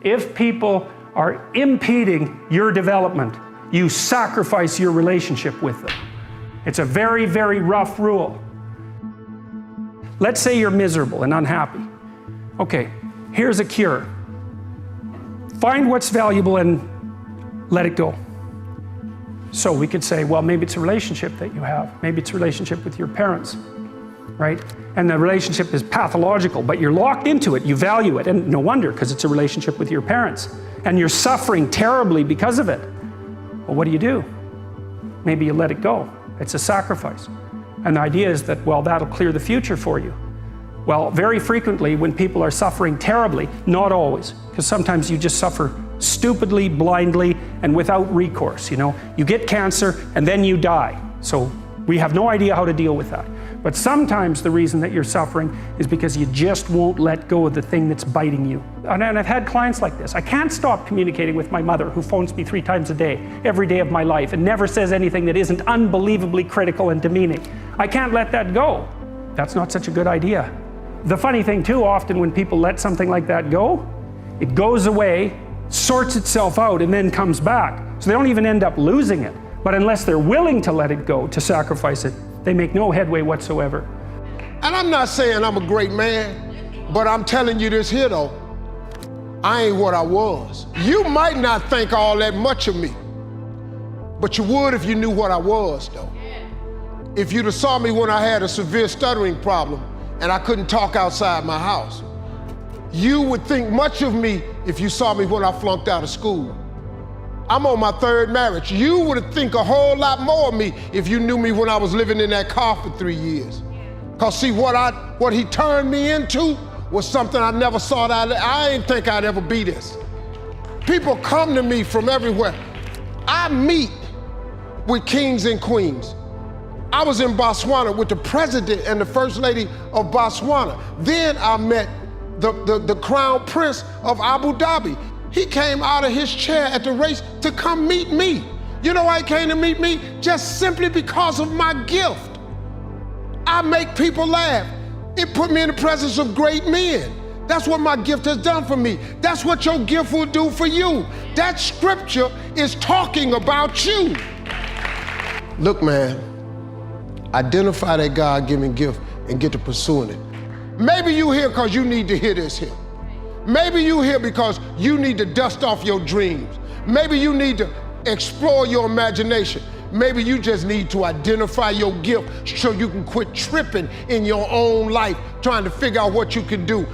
If people are impeding your development, you sacrifice your relationship with them. It's a very, very rough rule. Let's say you're miserable and unhappy. Okay, here's a cure. Find what's valuable and let it go. So we could say, well, maybe it's a relationship that you have. Maybe it's a relationship with your parents, right? And the relationship is pathological, but you're locked into it, you value it, and no wonder, because it's a relationship with your parents. And you're suffering terribly because of it. Well, what do? Maybe you let it go. It's a sacrifice. And the idea is that, well, that'll clear the future for you. Well, very frequently when people are suffering terribly, not always, because sometimes you just suffer stupidly, blindly, and without recourse, you know. You get cancer and then you die. So we have no idea how to deal with that. But sometimes the reason that you're suffering is because you just won't let go of the thing that's biting you. And I've had clients like this. I can't stop communicating with my mother, who phones me 3 times a day, every day of my life, and never says anything that isn't unbelievably critical and demeaning. I can't let that go. That's not such a good idea. The funny thing too, often when people let something like that go, it goes away, sorts itself out, and then comes back. So they don't even end up losing it. But unless they're willing to let it go, to sacrifice it, they make no headway whatsoever. And I'm not saying I'm a great man, but I'm telling you this here though, I ain't what I was. You might not think all that much of me, but you would if you knew what I was though. If you'd have saw me when I had a severe stuttering problem and I couldn't talk outside my house, you would think much of me if you saw me when I flunked out of school. I'm on my 3rd marriage. You would think a whole lot more of me if you knew me when I was living in that car for 3 years. Cause see, what he turned me into was something I never saw that I didn't think I'd ever be this. People come to me from everywhere. I meet with kings and queens. I was in Botswana with the president and the first lady of Botswana. Then I met the crown prince of Abu Dhabi. He came out of his chair at the race to come meet me. You know why he came to meet me? Just simply because of my gift. I make people laugh. It put me in the presence of great men. That's what my gift has done for me. That's what your gift will do for you. That scripture is talking about you. Look, man, identify that God-given gift and get to pursuing it. Maybe you here because you need to hear this here. Maybe you here because you need to dust off your dreams. Maybe you need to explore your imagination. Maybe you just need to identify your gift so you can quit tripping in your own life, trying to figure out what you can do.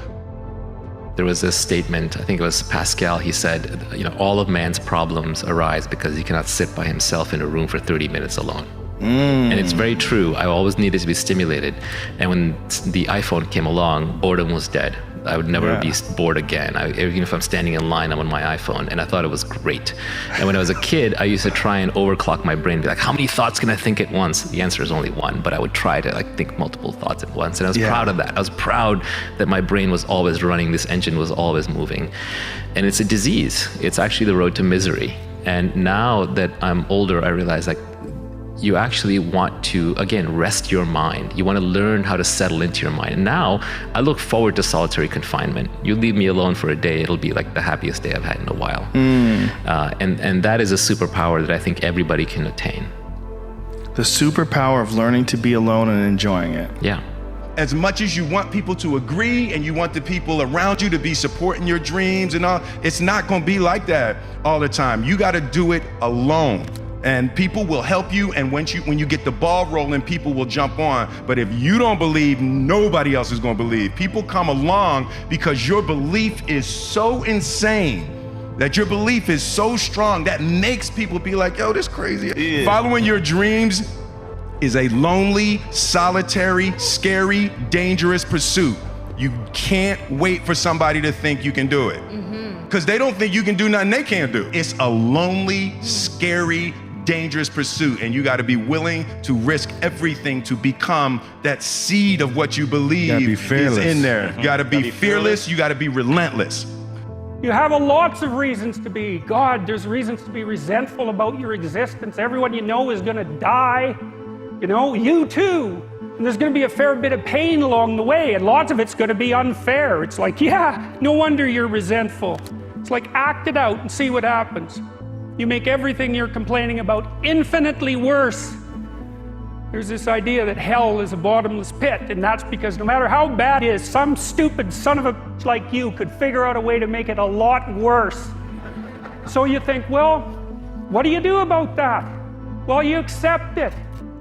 There was this statement, I think it was Pascal, he said, you know, all of man's problems arise because he cannot sit by himself in a room for 30 minutes alone. And it's very true. I always needed to be stimulated. And when the iPhone came along, boredom was dead. I would never be bored again. Even if I'm standing in line, I'm on my iPhone, and I thought it was great. And when I was a kid, I used to try and overclock my brain, be like, how many thoughts can I think at once? The answer is only one, but I would try to think multiple thoughts at once. And I was proud of that. I was proud that my brain was always running, this engine was always moving. And it's a disease. It's actually the road to misery. And now that I'm older, I realize you actually want to, again, rest your mind. You want to learn how to settle into your mind. And now I look forward to solitary confinement. You leave me alone for a day, it'll be like the happiest day I've had in a while. And that is a superpower that I think everybody can attain. The superpower of learning to be alone and enjoying it. Yeah. As much as you want people to agree and you want the people around you to be supporting your dreams and all, it's not going to be like that all the time. You got to do it alone. And people will help you, and when you get the ball rolling, people will jump on. But if you don't believe, nobody else is going to believe. People come along because your belief is so insane, that your belief is so strong, that makes people be like, yo, this crazy. Yeah. Following your dreams is a lonely, solitary, scary, dangerous pursuit. You can't wait for somebody to think you can do it. Because they don't think you can do nothing they can't do. It's a lonely, scary, dangerous pursuit, and you got to be willing to risk everything to become that seed of what you believe is in there. You got to be fearless. You got to be relentless. You have lots of reasons to be. God, there's reasons to be resentful about your existence. Everyone you know is going to die. You know, you too. And there's going to be a fair bit of pain along the way, and lots of it's going to be unfair. It's like, yeah, no wonder you're resentful. It's like act it out and see what happens. You make everything you're complaining about infinitely worse. There's this idea that hell is a bottomless pit, and that's because no matter how bad it is, some stupid son of a bitch like you could figure out a way to make it a lot worse. So you think, well, what do you do about that? Well, you accept it.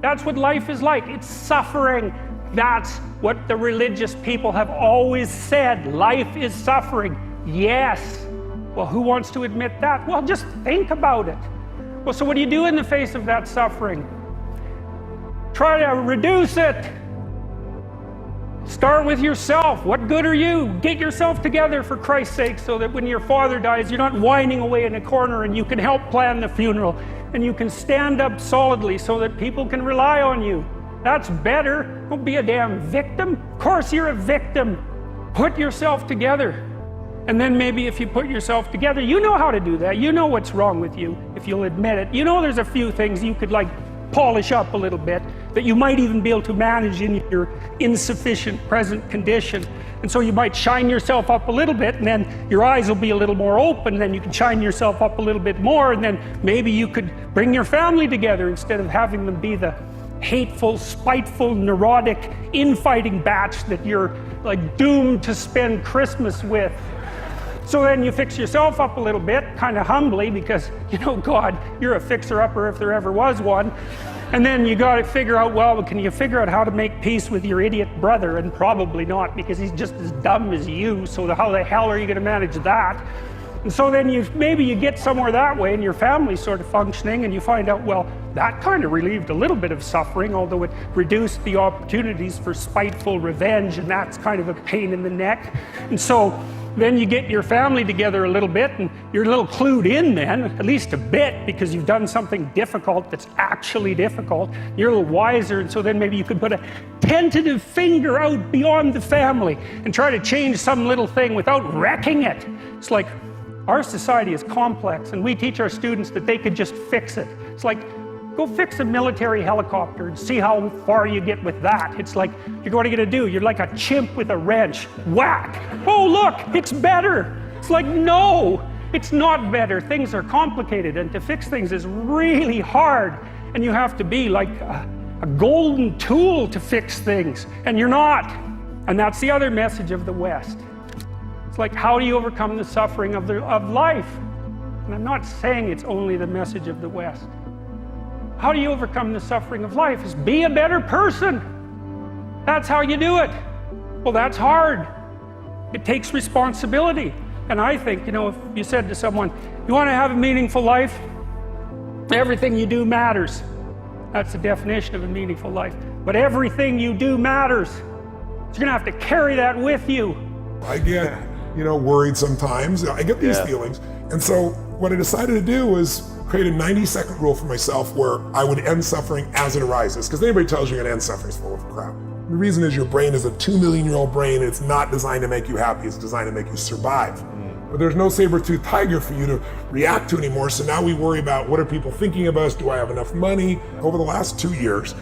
That's what life is like. It's suffering. That's what the religious people have always said. Life is suffering. Yes. Well, who wants to admit that? Well, just think about it. Well, so what do you do in the face of that suffering? Try to reduce it. Start with yourself. What good are you? Get yourself together for Christ's sake so that when your father dies, you're not whining away in a corner and you can help plan the funeral and you can stand up solidly so that people can rely on you. That's better. Don't be a damn victim. Of course you're a victim. Put yourself together. And then maybe if you put yourself together, you know how to do that. You know what's wrong with you if you'll admit it. You know there's a few things you could like polish up a little bit that you might even be able to manage in your insufficient present condition. And so you might shine yourself up a little bit and then your eyes will be a little more open, and then you can shine yourself up a little bit more, and then maybe you could bring your family together instead of having them be the hateful, spiteful, neurotic, infighting batch that you're like doomed to spend Christmas with. So then you fix yourself up a little bit, kind of humbly, because, you know, God, you're a fixer-upper if there ever was one. And then you got to figure out, well, can you figure out how to make peace with your idiot brother? And probably not, because he's just as dumb as you, so how the hell are you going to manage that? And so then maybe you get somewhere that way and your family's sort of functioning, and you find out, well, that kind of relieved a little bit of suffering, although it reduced the opportunities for spiteful revenge, and that's kind of a pain in the neck. And so then you get your family together a little bit, and you're a little clued in then, at least a bit, because you've done something difficult that's actually difficult. You're a little wiser, and so then maybe you could put a tentative finger out beyond the family and try to change some little thing without wrecking it. It's like, our society is complex, and we teach our students that they could just fix it. It's like, go fix a military helicopter and see how far you get with that. It's like, what are you gonna do? You're like a chimp with a wrench. Whack! Oh look, it's better! It's like, no, it's not better. Things are complicated, and to fix things is really hard. And you have to be like a golden tool to fix things, and you're not. And that's the other message of the West. It's like, how do you overcome the suffering of life? And I'm not saying it's only the message of the West. How do you overcome the suffering of life? Is be a better person. That's how you do it. Well, that's hard. It takes responsibility. And I think, you know, if you said to someone, you want to have a meaningful life? Everything you do matters. That's the definition of a meaningful life. But everything you do matters. So you're gonna have to carry that with you. I get, worried sometimes. I get these feelings. And so what I decided to do was create a 90-second rule for myself where I would end suffering as it arises. Because anybody tells you you're gonna end suffering is full of crap. The reason is your brain is a 2 million-year-old brain, and it's not designed to make you happy, it's designed to make you survive. But there's no saber-toothed tiger for you to react to anymore, so now we worry about what are people thinking of us, do I have enough money? Over the last 2 years,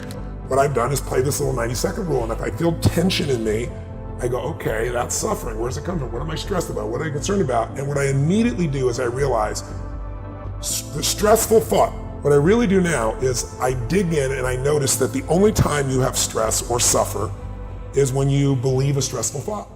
what I've done is play this little 90-second rule, and if I feel tension in me, I go, okay, that's suffering. Where's it come from? What am I stressed about? What am I concerned about? And what I immediately do is I realize the stressful thought, what I really do now is I dig in and I notice that the only time you have stress or suffer is when you believe a stressful thought.